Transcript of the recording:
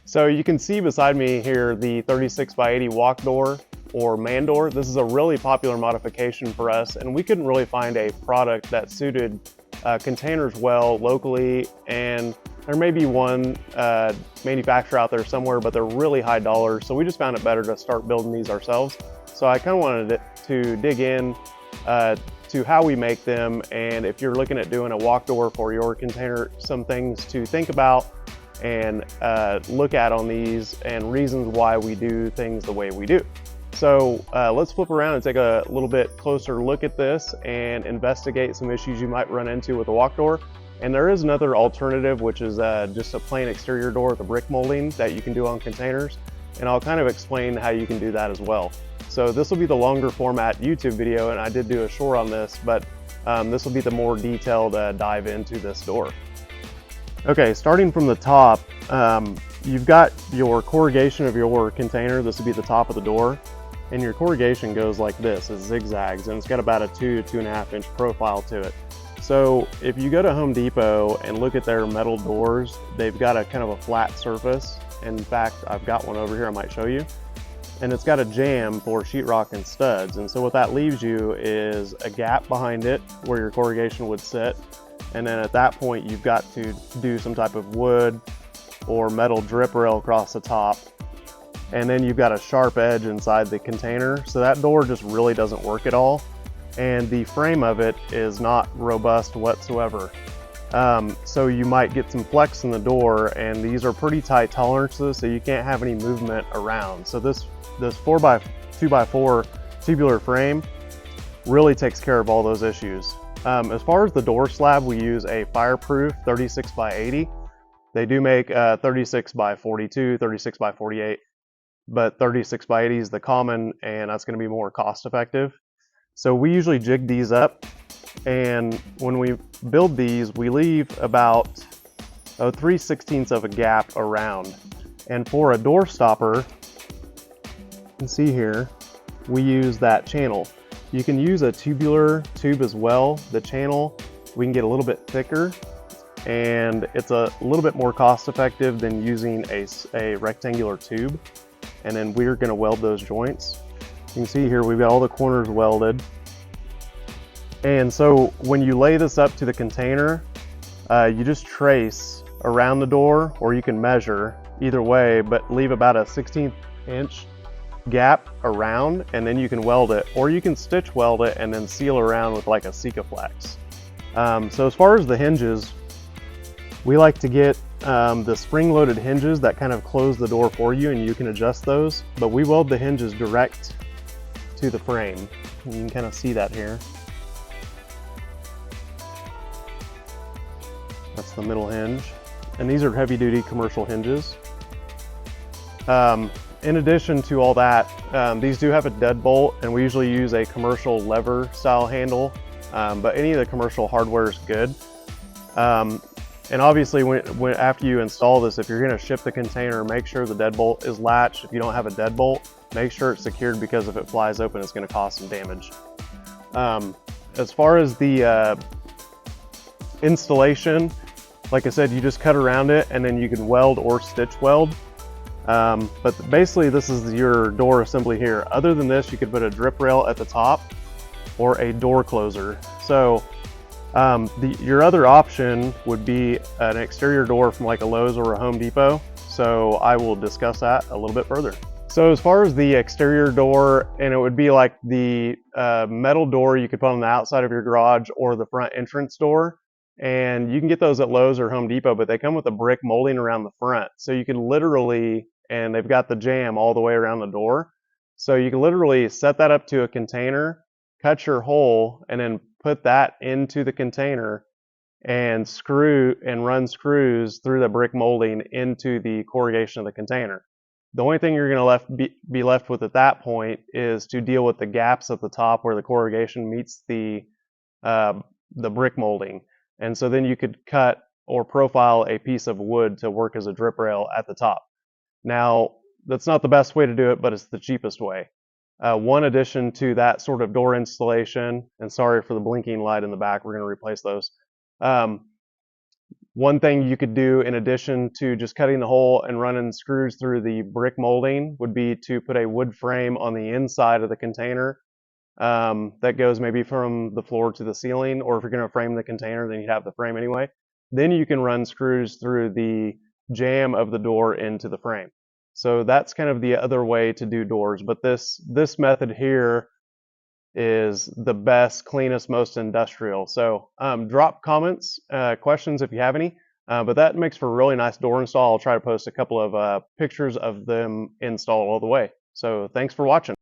So you can see beside me here the 36 by 80 walk door or man door. This is a really popular modification for us, and we couldn't really find a product that suited containers well locally, and there may be one manufacturer out there somewhere, but they're really high dollars, so we just found it better to start building these ourselves. So I kind of wanted to dig in to how we make them, and if you're looking at doing a walk door for your container, some things to think about and look at on these, and reasons why we do things the way we do. So let's flip around and take a little bit closer look at this and investigate some issues you might run into with a walk door. And there is another alternative, which is just a plain exterior door with a brick molding that you can do on containers, and I'll kind of explain how you can do that as well. So this will be the longer format YouTube video, and I did do a short on this, but this will be the more detailed dive into this door. Okay, starting from the top, you've got your corrugation of your container. This would be the top of the door, and your corrugation goes like this. It zigzags, and it's got about a 2.5 inch profile to it. So if you go to Home Depot and look at their metal doors, they've got a kind of a flat surface. In fact, I've got one over here I might show you. And it's got a jamb for sheetrock and studs. And so what that leaves you is a gap behind it where your corrugation would sit. And then at that point, you've got to do some type of wood or metal drip rail across the top. And then you've got a sharp edge inside the container. So that door just really doesn't work at all. And the frame of it is not robust whatsoever. So you might get some flex in the door, and these are pretty tight tolerances, so you can't have any movement around. So this 4x2x4 tubular frame really takes care of all those issues. As far as the door slab, we use a fireproof 36 by 80. They do make 36 by 42, 36 by 48, but 36 by 80 is the common, and that's going to be more cost effective. So we usually jig these up, and when we build these, we leave about 3/16 of a gap around. And for a door stopper, you can see here, we use that channel. You can use a tubular tube as well. The channel, we can get a little bit thicker, and it's a little bit more cost effective than using a rectangular tube. And then we're going to weld those joints. You can see here we've got all the corners welded. And so when you lay this up to the container, you just trace around the door, or you can measure either way, but leave about a 1/16 inch gap around, and then you can weld it, or you can stitch weld it and then seal around with like a Sikaflex. So as far as the hinges, we like to get the spring-loaded hinges that kind of close the door for you, and you can adjust those, but we weld the hinges direct to the frame. You can kind of see that here. That's the middle hinge, and these are heavy-duty commercial hinges. In addition to all that, these do have a deadbolt, and we usually use a commercial lever style handle, but any of the commercial hardware is good. And obviously, after you install this, if you're going to ship the container, make sure the deadbolt is latched. If you don't have a deadbolt, make sure it's secured, because if it flies open, it's going to cause some damage. As far as the installation, like I said, you just cut around it, and then you can weld or stitch weld. But basically, this is your door assembly here. Other than this, you could put a drip rail at the top or a door closer. So your other option would be an exterior door from like a Lowe's or a Home Depot. So I will discuss that a little bit further. So as far as the exterior door, and it would be like the metal door you could put on the outside of your garage or the front entrance door. And you can get those at Lowe's or Home Depot, but they come with a brick molding around the front. So you can literally, and they've got the jamb all the way around the door. So you can literally set that up to a container, cut your hole, and then put that into the container and run screws through the brick molding into the corrugation of the container. The only thing you're going to be left with at that point is to deal with the gaps at the top where the corrugation meets the brick molding. And so then you could cut or profile a piece of wood to work as a drip rail at the top. Now, that's not the best way to do it, but it's the cheapest way. One addition to that sort of door installation, and sorry for the blinking light in the back, we're going to replace those. One thing you could do in addition to just cutting the hole and running screws through the brick molding would be to put a wood frame on the inside of the container that goes maybe from the floor to the ceiling, or if you're going to frame the container, then you'd have the frame anyway. Then you can run screws through the jamb of the door into the frame. So that's kind of the other way to do doors, but this method here is the best, cleanest, most industrial. So drop comments, questions if you have any. But that makes for a really nice door install. I'll try to post a couple of pictures of them installed all the way. So thanks for watching.